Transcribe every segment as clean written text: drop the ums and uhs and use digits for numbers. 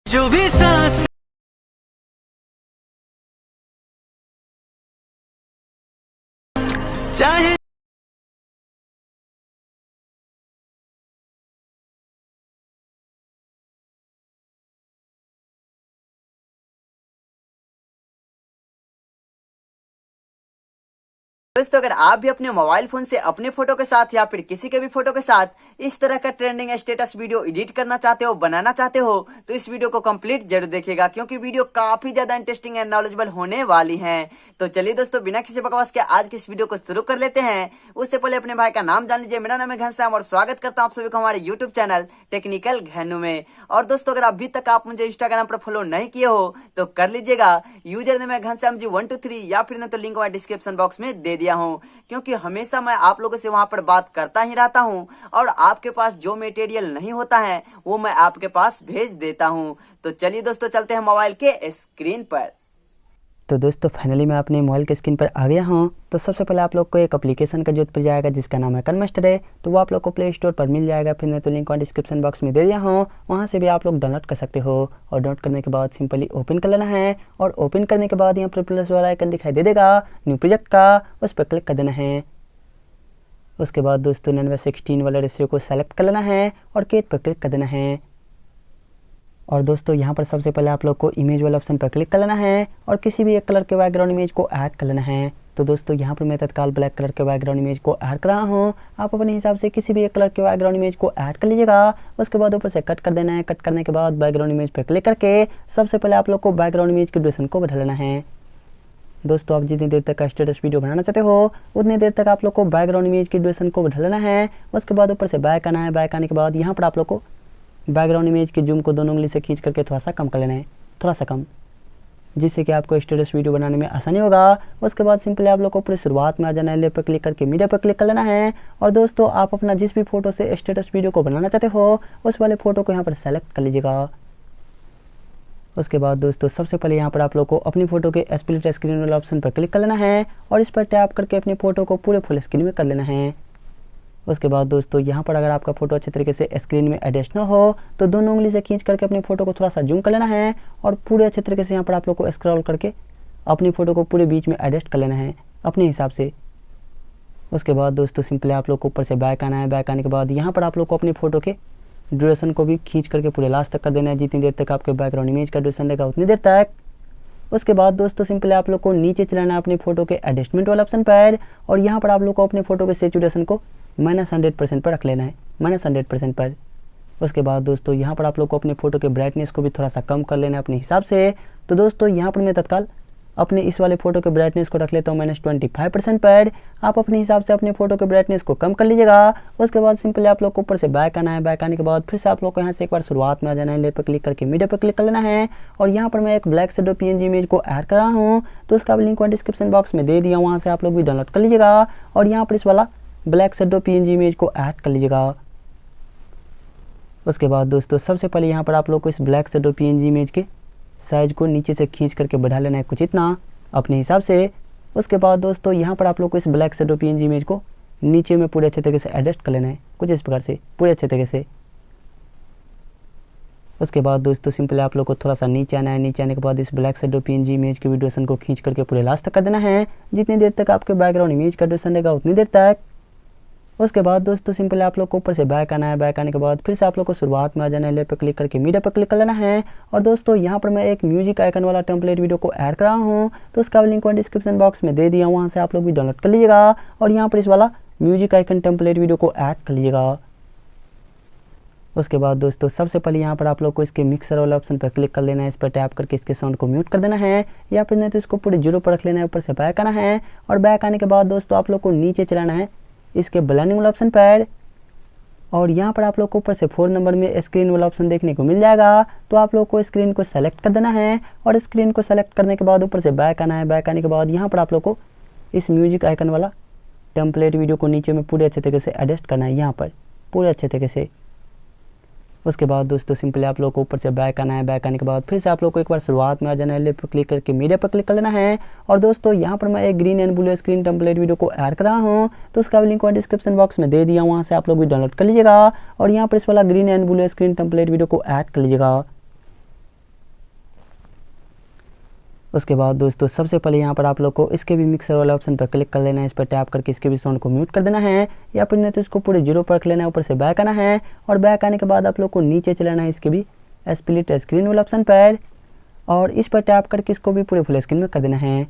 जो भी सांस चाहे दोस्तों, अगर आप भी अपने मोबाइल फोन से अपने फोटो के साथ या फिर किसी के भी फोटो के साथ इस तरह का ट्रेंडिंग स्टेटस वीडियो एडिट करना चाहते हो, बनाना चाहते हो, तो इस वीडियो को कंप्लीट जरूर देखिएगा क्योंकि वीडियो काफी ज्यादा इंटरेस्टिंग एंड नॉलेजेबल होने वाली है। तो चलिए दोस्तों, बिना किसी बकवास के आज की इस वीडियो को शुरू कर लेते हैं। उससे पहले अपने भाई का नाम जान लीजिए। मेरा नाम है घनश्याम और स्वागत करता हूँ आप सभी को हमारे यूट्यूब चैनल टेक्निकल घनु में। और दोस्तों, अगर अभी तक आप मुझे इंस्टाग्राम पर फॉलो नहीं किए हो तो कर लीजिएगा। यूजर नेम है घनश्याम जी 123 या फिर नहीं तो लिंक मैं डिस्क्रिप्शन बॉक्स में दे दिया हूँ, क्योंकि हमेशा मैं आप लोगों से वहां पर बात करता ही रहता हूं और आपके पास जो मटेरियल नहीं होता है वो मैं आपके पास भेज देता हूं। तो चलिए दोस्तों, चलते हैं मोबाइल के स्क्रीन पर। तो दोस्तों, फाइनली मैं अपने मोबाइल के स्क्रीन पर आ गया हूं। तो सबसे पहले आप लोग को एक एप्लीकेशन का जरूरत पड़ जाएगा जिसका नाम है कनमास्टर है। तो वो आप लोग को प्ले स्टोर पर मिल जाएगा, फिर नहीं तो लिंक मैं डिस्क्रिप्शन बॉक्स में दे दिया हूँ, वहाँ से भी आप लोग डाउनलोड कर सकते हो। और डाउनलोड करने के बाद सिंपली ओपन कर लेना है और ओपन करने के बाद यहाँ पर प्लस वाला आइकन दिखाई दे देगा न्यू प्रोजेक्ट का, उस पर क्लिक कर देना है। उसके बाद दोस्तों 9:16 वाला रेशियो को सेलेक्ट कर लेना है और क्रिएट पर क्लिक कर देना है। और दोस्तों यहाँ पर सबसे पहले आप लोग को इमेज वाला ऑप्शन पर क्लिक कर लेना है और किसी भी एक कलर के बैकग्राउंड इमेज को ऐड कर लेना है। तो दोस्तों यहाँ पर मैं तत्काल ब्लैक कलर के बैकग्राउंड इमेज को ऐड कर रहा हूँ। आप अपने हिसाब से किसी भी एक कलर के बैकग्राउंड इमेज को ऐड कर लीजिएगा। उसके बाद ऊपर से कट कर देना है। कट करने के बाद बैकग्राउंड इमेज पर क्लिक करके सबसे पहले आप लोग को बैकग्राउंड इमेज के ड्यूरेशन को बढ़ा लेना है। दोस्तों, आप जितनी देर तक का स्टेटस वीडियो बनाना चाहते हो उतनी देर तक आप लोग को बैकग्राउंड इमेज की ड्यूरेशन को बढ़ा लेना है। उसके बाद ऊपर से बैक आना है। बैक आने के बाद यहाँ पर आप लोग को बैकग्राउंड इमेज के जूम को दोनों उंगली से खींच करके थोड़ा सा कम कर लेना है, थोड़ा सा कम, जिससे कि आपको स्टेटस वीडियो बनाने में आसानी होगा। उसके बाद सिंपली आप लोग को पूरी शुरुआत में आ जाना है, लेयर पर क्लिक करके मीडिया पर क्लिक कर लेना है। और दोस्तों, आप अपना जिस भी फोटो से स्टेटस वीडियो को बनाना चाहते हो उस वाले फोटो को यहाँ पर सेलेक्ट कर लीजिएगा। उसके बाद दोस्तों सबसे पहले यहाँ पर आप लोग को अपनी फोटो के स्प्लिट स्क्रीन वाला ऑप्शन पर क्लिक कर लेना है और इस पर टैप करके अपनी फोटो को पूरे फुल स्क्रीन में कर लेना है। उसके बाद दोस्तों यहाँ पर अगर आपका फोटो अच्छे तरीके से स्क्रीन में एडजस्ट ना हो तो दोनों उंगली से खींच करके अपनी फोटो को थोड़ा सा जूम कर लेना है और पूरे अच्छे तरीके से यहाँ पर आप लोग को स्क्रॉल करके अपनी फोटो को पूरे बीच में एडजस्ट कर लेना है अपने हिसाब से। उसके बाद दोस्तों सिंपली आप लोग को ऊपर से बैक आना है। बैक आने के बाद यहाँ पर आप लोग को अपनी फोटो के ड्यूरेशन को भी खींच करके पूरे लास्ट तक कर देना है। जितनी देर तक आपके बैकग्राउंड इमेज का ड्यूरेशन लेगा उतनी देर तक। उसके बाद दोस्तों सिंपली आप लोग को नीचे चलाना है अपनी फोटो के एडजस्टमेंट वाला ऑप्शन पर और यहाँ पर आप लोग को अपने फोटो के सैचुरेशन को -100% पर रख लेना है, -100% पर। उसके बाद दोस्तों यहाँ पर आप लोग को अपने फोटो के ब्राइटनेस को भी थोड़ा सा कम कर लेना है अपने हिसाब से। तो दोस्तों यहाँ पर मैं तत्काल अपने इस वाले फोटो के ब्राइटनेस को रख लेता हूँ -25% पर। आप अपने हिसाब से अपने फोटो के ब्राइटनेस को कम कर लीजिएगा। उसके बाद सिंपली आप लोग को ऊपर से बैक आना है। बैक आने के बाद फिर से आप लोग को यहाँ से एक बार शुरुआत में आ जाना है, लेयर पर क्लिक करके मीडिया पर क्लिक कर लेना है। और यहाँ पर मैं एक ब्लैक शेडो PNG इमेज को ऐड कर रहा हूँ, तो उसका लिंक मैं डिस्क्रिप्शन बॉक्स में दे दिया, वहाँ से आप लोग भी डाउनलोड कर लीजिएगा और यहाँ पर इस वाला ब्लैक शेडो PNG इमेज को ऐड कर लीजिएगा। उसके बाद दोस्तों सबसे पहले यहाँ पर आप लोग को इस ब्लैक शेडो PNG इमेज के साइज को नीचे से खींच करके बढ़ा लेना है कुछ इतना अपने हिसाब से। उसके बाद दोस्तों यहाँ पर आप लोग को इस ब्लैक शेडो PNG इमेज को नीचे में पूरे अच्छे तरीके से एडजस्ट कर लेना है कुछ इस प्रकार से पूरे अच्छे तरीके से। उसके बाद दोस्तों सिंपली आप लोग को थोड़ा सा नीचे आना है। नीचे आने के बाद इस ब्लैक शेडो PNG इमेज के ड्यूरेशन को खींच करके पूरे लास्ट तक कर देना है। जितनी देर तक आपके बैकग्राउंड इमेज का ड्यूरेशन रहेगा उतनी देर तक। उसके बाद दोस्तों सिंपली आप लोग को ऊपर से बैक आना है। बैक आने के बाद फिर से आप लोग को शुरुआत में आ जाना है, लेयर पर क्लिक करके मीडिया पर क्लिक कर लेना है। और दोस्तों यहाँ पर मैं एक म्यूजिक आइकन वाला टेम्पलेट वीडियो को ऐड कर रहा हूँ, तो उसका लिंक मैं डिस्क्रिप्शन बॉक्स में दे दिया, वहाँ से आप लोग भी डाउनलोड कर लीजिएगा और यहाँ पर इस वाला म्यूजिक आइकन टेम्पलेट वीडियो को ऐड कर लीजिएगा। उसके बाद दोस्तों सबसे पहले यहाँ पर आप लोग को इसके मिक्सर वाला ऑप्शन पर क्लिक कर लेना है। इस पर टैप करके इसके साउंड को म्यूट कर देना है या फिर नहीं तो इसको पूरे 0 पर रख लेना है। ऊपर से बैक आना है और बैक आने के बाद दोस्तों आप लोग को नीचे चलाना है इसके ब्लेंडिंग वाला ऑप्शन पर और यहाँ पर आप लोग को ऊपर से 4 नंबर में स्क्रीन वाला ऑप्शन देखने को मिल जाएगा। तो आप लोग को स्क्रीन को सेलेक्ट कर देना है और स्क्रीन को सेलेक्ट करने के बाद ऊपर से बैक आना है। बैक आने के बाद यहाँ पर आप लोग को इस म्यूजिक आइकन वाला टेम्पलेट वीडियो को नीचे में पूरे अच्छे तरीके से एडजस्ट करना है यहाँ पर पूरे अच्छे तरीके से। उसके बाद दोस्तों सिंपली आप लोग को ऊपर से बैक आना है। बैक आने के बाद फिर से आप लोग को एक बार शुरुआत में आ जाना है, लेफ्ट पर क्लिक करके मीडिया पर क्लिक कर लेना है। और दोस्तों यहाँ पर मैं एक green and blue screen template video को ऐड कर रहा हूँ, तो उसका लिंक मैं डिस्क्रिप्शन बॉक्स में दे दिया, वहाँ से आप लोग भी डाउनलोड कर लीजिएगा और यहाँ पर इस वाला green and blue screen template video को ऐड कर लीजिएगा। उसके बाद दोस्तों सबसे पहले यहाँ पर आप लोग को इसके भी मिक्सर वाले ऑप्शन पर क्लिक कर लेना है। इस पर टैप करके इसके भी साउंड को म्यूट कर देना है या फिर नहीं तो इसको पूरे 0 पर रख लेना है। ऊपर से बैक आना है और बैक आने के बाद आप लोग को नीचे चलाना है इसके भी स्प्लिट स्क्रीन वाला ऑप्शन पर और इस पर टैप करके इसको भी पूरे फुल स्क्रीन में कर देना है।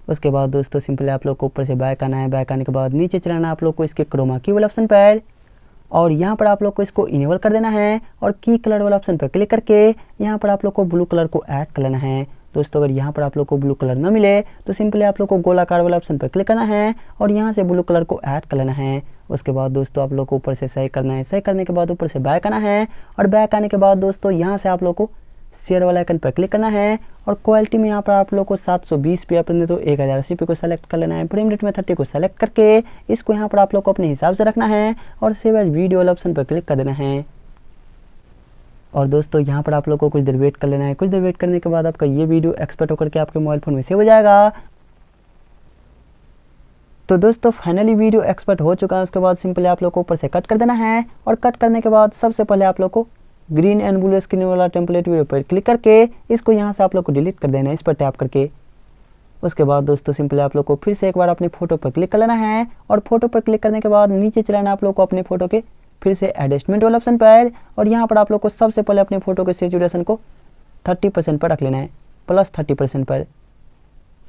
उसके बाद दोस्तों सिंपली आप लोग को ऊपर से बैक आना है। बैक आने के बाद नीचे चलाना है आप लोग को इसके क्रोमा की वाला ऑप्शन पर और यहाँ पर आप लोग को इसको इनेबल कर देना है और की कलर वाला ऑप्शन पर क्लिक करके यहाँ पर आप लोग को ब्लू कलर को ऐड कर लेना है। दोस्तों अगर यहाँ पर आप लोग को ब्लू कलर न मिले तो सिंपली आप लोग को गोलाकार वाला ऑप्शन पर क्लिक करना है और यहाँ से ब्लू कलर को ऐड कर लेना है। उसके बाद दोस्तों आप लोग को ऊपर से सही करना है। सही करने के बाद ऊपर से बैक आना है और बैक आने के बाद दोस्तों यहाँ से आप लोग को शेयर वाला आइकन पर क्लिक करना है और क्वालिटी में यहाँ पर आप लोग को 720 पे अपने तो 1080 पे को सेलेक्ट कर लेना है। फ्रेम रेट में 30 को सेलेक्ट करके इसको यहाँ पर आप लोग को अपने हिसाब से रखना है और सेव एज वीडियो वाला ऑप्शन पर क्लिक कर देना है। और दोस्तों यहाँ पर आप लोग को कुछ देर वेट कर लेना है। कुछ देर वेट करने के बाद आपका ये वीडियो एक्सपोर्ट होकर के आपके मोबाइल फ़ोन में सेव हो जाएगा। तो दोस्तों फाइनली वीडियो एक्सपोर्ट हो चुका है। उसके बाद सिंपली आप लोग को ऊपर से कट कर देना है और कट करने के बाद सबसे पहले आप लोग को ग्रीन एंड ब्लू स्क्रीन वाला टेम्पलेट वीडियो पर क्लिक करके इसको यहाँ से आप लोग को डिलीट कर देना है इस पर टैप करके। उसके बाद दोस्तों सिंपली आप लोग को फिर से एक बार अपनी फोटो पर क्लिक कर लेना है और फोटो पर क्लिक करने के बाद नीचे चलाना आप लोग को अपने फोटो के फिर से एडजस्टमेंट वाला ऑप्शन पर और यहाँ पर आप लोग को सबसे पहले अपने फोटो के सैचुरेशन को 30% पर रख लेना है +30% पर।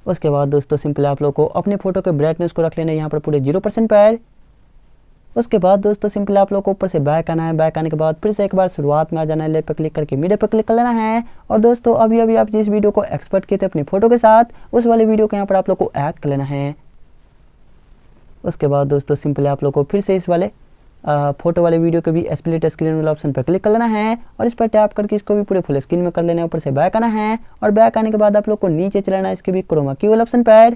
उसके बाद दोस्तों सिंपली आप लोग को अपने फोटो के ब्राइटनेस को रख लेना है यहाँ पर पूरे 0% पर। उसके बाद दोस्तों सिंपली आप लोग को ऊपर से बैक आना है। बैक आने के बाद फिर से एक बार शुरुआत में आ जाना है। लेफ्ट पर क्लिक करके मीडिया पर क्लिक कर लेना है और दोस्तों अभी आप जिस वीडियो को एक्सपोर्ट किए थे अपनी फोटो के साथ उस वाले वीडियो को यहाँ पर आप लोग को ऐड कर लेना है। उसके बाद दोस्तों सिंपली आप लोग को फिर से इस वाले फोटो वाले वीडियो के भी स्प्लिट स्क्रीन वाला ऑप्शन पर क्लिक कर लेना है और इस पर टैप करके इसको भी पूरे फुल स्क्रीन में कर लेना है। ऊपर से बैक आना है और बैक आने के बाद आप लोग को नीचे चलाना है इसके भी क्रोमा की वाला ऑप्शन पर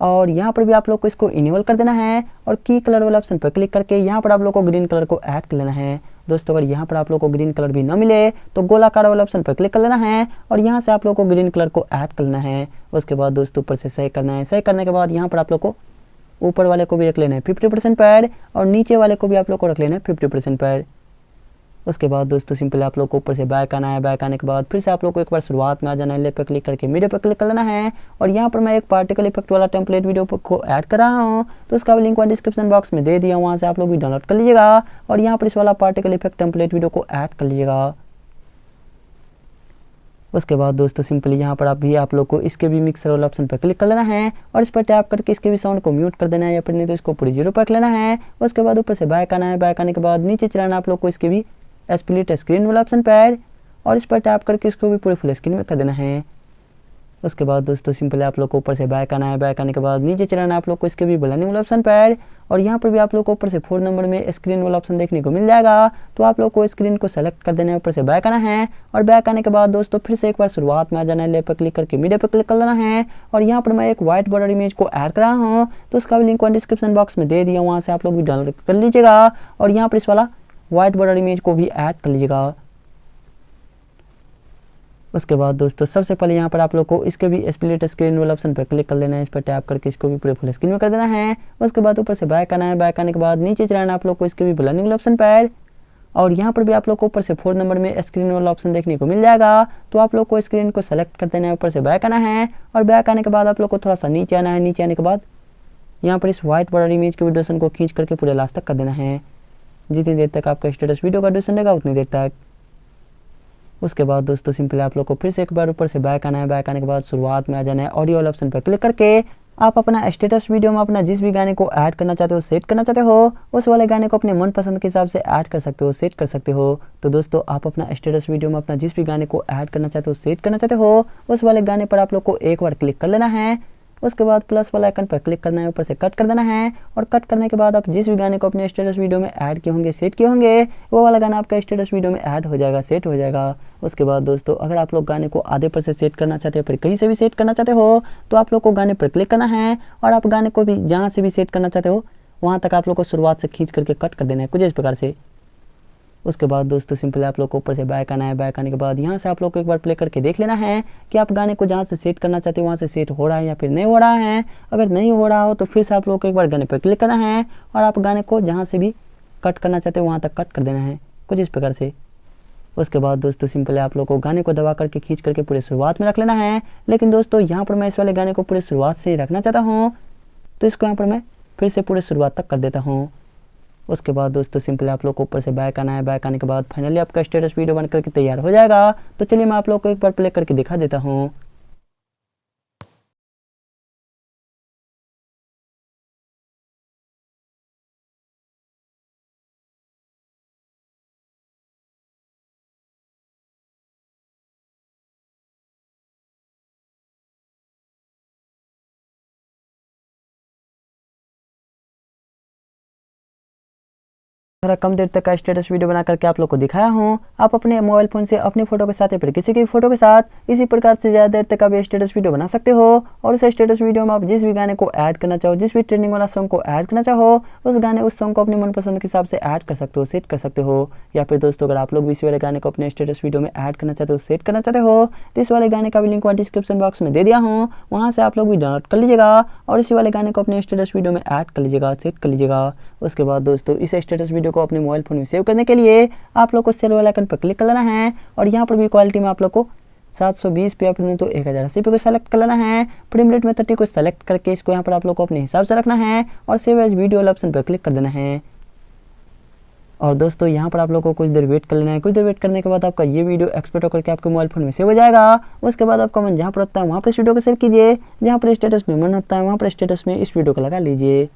और यहाँ पर भी आप लोग को इसको इनेबल कर देना है और की कलर वाला ऑप्शन पर क्लिक करके यहाँ पर आप लोग को ग्रीन कलर को ऐड कर लेना है। दोस्तों अगर यहाँ पर आप लोग को ग्रीन कलर भी न मिले तो गोलाकार वाला ऑप्शन पर क्लिक कर लेना है और यहाँ से आप लोग को ग्रीन कलर को ऐड कर लेना है। उसके बाद दोस्तों ऊपर से सही करना है। सही करने के बाद यहाँ पर आप लोग को ऊपर वाले को भी रख लेना है 50% पर और नीचे वाले को भी आप लोग को रख लेना है 50% पर। उसके बाद दोस्तों सिंपल आप लोग को ऊपर से बैक आना है। बैक आने के बाद फिर से आप लोग को एक बार शुरुआत में आ जाना है। लेफ्ट पर क्लिक करके मीडिया पर क्लिक कर लेना है और यहाँ पर मैं एक पार्टिकल इफेक्ट वाला टेम्पलेट वीडियो को ऐड कर रहा हूँ तो उसका लिंक मैं डिस्क्रिप्शन बॉक्स में दे दिया हूँ, वहाँ से आप लोग भी डाउनलोड कर लीजिएगा और यहाँ पर इस वाला पार्टिकल इफेक्ट टेम्पलेट वीडियो को ऐड कर लीजिएगा। उसके बाद दोस्तों सिंपली यहाँ पर आप लोग को इसके भी मिक्सर वाला ऑप्शन पर क्लिक कर लेना है और इस पर टैप करके इसके भी साउंड को म्यूट कर देना है या फिर नहीं तो इसको पूरी 0 पर रख लेना है। उसके बाद ऊपर से बैक आना है। बैक आने के बाद नीचे चलाना आप लोग को इसके भी स्प्लिट स्क्रीन वाला ऑप्शन पर और इस पर टैप करके इसको भी पूरे फुल स्क्रीन में कर देना है। उसके बाद दोस्तों सिंपली आप लोग को ऊपर से बैक आना है। बैक आने के बाद नीचे चलाना आप लोग को इसके भी ब्लेंडिंग वाला ऑप्शन पर और यहाँ पर भी आप लोग को ऊपर से 4 नंबर में स्क्रीन वाला ऑप्शन देखने को मिल जाएगा तो आप लोग को स्क्रीन को सेलेक्ट कर देना है। ऊपर से बैक आना है और बैक आने के बाद दोस्तों फिर से एक बार शुरुआत में आ जाना है। लेफ्ट पर क्लिक करके मीडिया पर क्लिक कर लेना है और यहाँ पर मैं एक व्हाइट बॉर्डर इमेज को ऐड कर रहा हूँ तो उसका भी लिंक डिस्क्रिप्शन बॉक्स में दे दिया, वहाँ से आप लोग भी डाउनलोड कर लीजिएगा और यहाँ पर इस वाला व्हाइट बॉर्डर इमेज को भी ऐड कर लीजिएगा। उसके बाद दोस्तों सबसे पहले यहाँ पर आप लोग को इसके भी स्प्लिट स्क्रीन वाला ऑप्शन पर क्लिक कर लेना है। इस पर टैप करके इसको भी पूरे फुल स्क्रीन में कर देना है। उसके बाद ऊपर से बैक आना है। बैक आने के बाद नीचे चलाना आप लोग को इसके भी ब्लेंडिंग वाला ऑप्शन पर और यहाँ पर भी आप लोग को ऊपर से 4 नंबर में स्क्रीन वाला ऑप्शन देखने को मिल जाएगा तो आप लोग को स्क्रीन को सेलेक्ट कर देना है। ऊपर से बैक आना है और बैक आने के बाद आप लोग को थोड़ा सा नीचे आना है। नीचे आने के बाद यहाँ पर इस व्हाइट बॉर्डर इमेज के ड्यूरेशन को खींच करके पूरे लास्ट तक कर देना है। जितनी देर तक आपका स्टेटस वीडियो का ड्यूरेशन रहेगा उतनी देर तक। उसके बाद दोस्तों सिंपली आप लोग को फिर से एक बार ऊपर से बैक आना है। बैक आने के बाद शुरुआत में आ जाना है। ऑडियो वाला ऑप्शन पर क्लिक करके आप अपना स्टेटस वीडियो में अपना जिस भी गाने को ऐड करना चाहते हो, सेट करना चाहते हो, उस वाले गाने को अपने मनपसंद के हिसाब से ऐड कर सकते हो, सेट कर सकते हो। तो दोस्तों आप अपना स्टेटस वीडियो में अपना जिस भी गाने को ऐड करना चाहते हो, सेट करना चाहते हो, उस वाले गाने पर आप लोग को एक बार क्लिक कर लेना है। उसके बाद प्लस वाला आइकन पर क्लिक करना है। ऊपर से कट कर देना है और कट करने के बाद आप जिस भी गाने को अपने स्टेटस वीडियो में ऐड किए होंगे, सेट किए होंगे, वो वाला गाना आपका स्टेटस वीडियो में ऐड हो जाएगा, सेट हो जाएगा। उसके बाद दोस्तों अगर आप लोग गाने को आधे पर से सेट करना चाहते हो, फिर कहीं से भी सेट करना चाहते हो, तो आप लोग को गाने पर क्लिक करना है और आप गाने को भी जहाँ से भी सेट करना चाहते हो वहाँ तक आप लोग को शुरुआत से खींच करके कट कर देना है कुछ इस प्रकार से। उसके बाद दोस्तों सिंपली आप लोग को ऊपर से बैक आना है। बैक आने के बाद यहाँ से आप लोग को एक बार प्ले करके देख लेना है कि आप गाने को जहाँ से सेट करना चाहते हो वहाँ से सेट हो रहा है या फिर नहीं हो रहा है। अगर नहीं हो रहा हो तो फिर से आप लोग को एक बार गाने पर क्लिक करना है और आप गाने को जहाँ से भी कट करना चाहते हो वहाँ तक कट कर देना है कुछ इस प्रकार से। उसके बाद दोस्तों सिंपली आप लोग को गाने को दबा करके खींच करके पूरे शुरुआत में रख लेना है। लेकिन दोस्तों यहाँ पर मैं इस वाले गाने को पूरे शुरुआत से ही रखना चाहता हूँ, तो इसको यहाँ पर मैं फिर से पूरे शुरुआत तक कर देता हूँ। उसके बाद दोस्तों सिंपली आप लोग को ऊपर से बैक आना है। बैक आने के बाद फाइनली आपका स्टेटस वीडियो बन करके तैयार हो जाएगा। तो चलिए मैं आप लोग को एक बार प्ले करके दिखा देता हूँ। थोड़ा कम देर तक का स्टेटस वीडियो बना करके आप लोग को दिखाया हूँ। आप अपने मोबाइल फोन से अपनी फोटो के साथ या फिर किसी की फोटो के साथ इसी प्रकार से ज़्यादा देर तक आप स्टेटस वीडियो बना सकते हो। और उस स्टेटस वीडियो में आप जिस भी गाने को ऐड करना चाहो, जिस भी ट्रेंडिंग वाला सॉन्ग को ऐड करना चाहो, उस सॉन्ग को अपनी मनपसंद के हिसाब से ऐड कर सकते हो, सेट कर सकते हो। या फिर दोस्तों अगर आप लोग भी इसी वाले गाने को अपने स्टेटस वीडियो में ऐड करना चाहते हो, सेट करना चाहते हो, तो इस वाले गाने का भी लिंक डिस्क्रिप्शन बॉक्स में दे दिया हूँ, वहाँ से आप लोग भी डाउनलोड कर लीजिएगा और इसी वाले गाने को अपने स्टेटस वीडियो में ऐड कर लीजिएगा, सेट कर लीजिएगा। उसके बाद दोस्तों इस स्टेटस वीडियो को अपने मोबाइल फोन में सेव करने के लिए आप लोग को शेयर वाला आइकन पर क्लिक कर लेना है और यहाँ पर भी क्वालिटी में आप लोग को 720 पे अपने तो 1080 पे को सेलेक्ट कर लेना है। फ्रेम रेट में 30 को सेलेक्ट करके इसको यहाँ पर आप लोग को अपने हिसाब से रखना है और सेव एज वीडियो वाला ऑप्शन पर क्लिक कर देना है। और दोस्तों यहाँ पर आप लोग को कुछ देर वेट कर लेना है। कुछ देर वेट करने के बाद आपका ये वीडियो एक्सपोर्ट होकर के आपके मोबाइल फोन में सेव हो जाएगा। उसके बाद आपका मन जहाँ पर होता है वहाँ पर इस वीडियो को सेव कीजिए, जहाँ पर स्टेटस में मन होता है वहाँ पर स्टेटस में इस वीडियो को लगा लीजिए।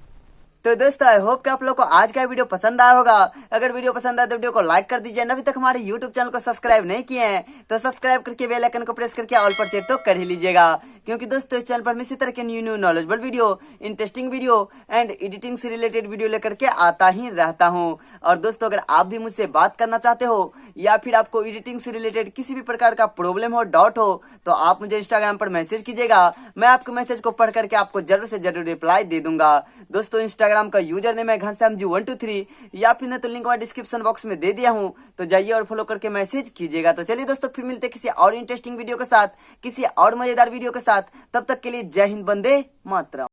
तो दोस्तों आई होप कि आप लोग को आज का वीडियो पसंद आया होगा। अगर वीडियो पसंद आए तो वीडियो को लाइक कर दीजिए। अभी तक हमारे यूट्यूब चैनल को सब्सक्राइब नहीं किए हैं तो सब्सक्राइब करके बेल आइकन को प्रेस करके ऑल पर सेट तो कर ही लीजिएगा, क्योंकि दोस्तों इस चैनल पर मैं इसी तरह के new knowledgeable video, interesting video and editing से रिलेटेड वीडियो लेकर के आता ही रहता हूँ। और दोस्तों अगर आप भी मुझसे बात करना चाहते हो या फिर आपको एडिटिंग से रिलेटेड किसी भी प्रकार का प्रॉब्लम हो, डाउट हो, तो आप मुझे इंस्टाग्राम पर मैसेज कीजिएगा। मैं आपके मैसेज को पढ़ करके आपको जरूर से जरूर रिप्लाई दे दूंगा। दोस्तों इंस्टाग्राम का यूजर नेम है घनश्याम जी 123 या फिर ना तो लिंक डिस्क्रिप्शन बॉक्स में दे दिया हूँ, तो जाइए और फॉलो करके मैसेज कीजिएगा। तो चलिए दोस्तों फिर मिलते किसी और इंटरेस्टिंग वीडियो के साथ, किसी और मजेदार वीडियो के साथ। तब तक के लिए जय हिंद, वंदे मातरम।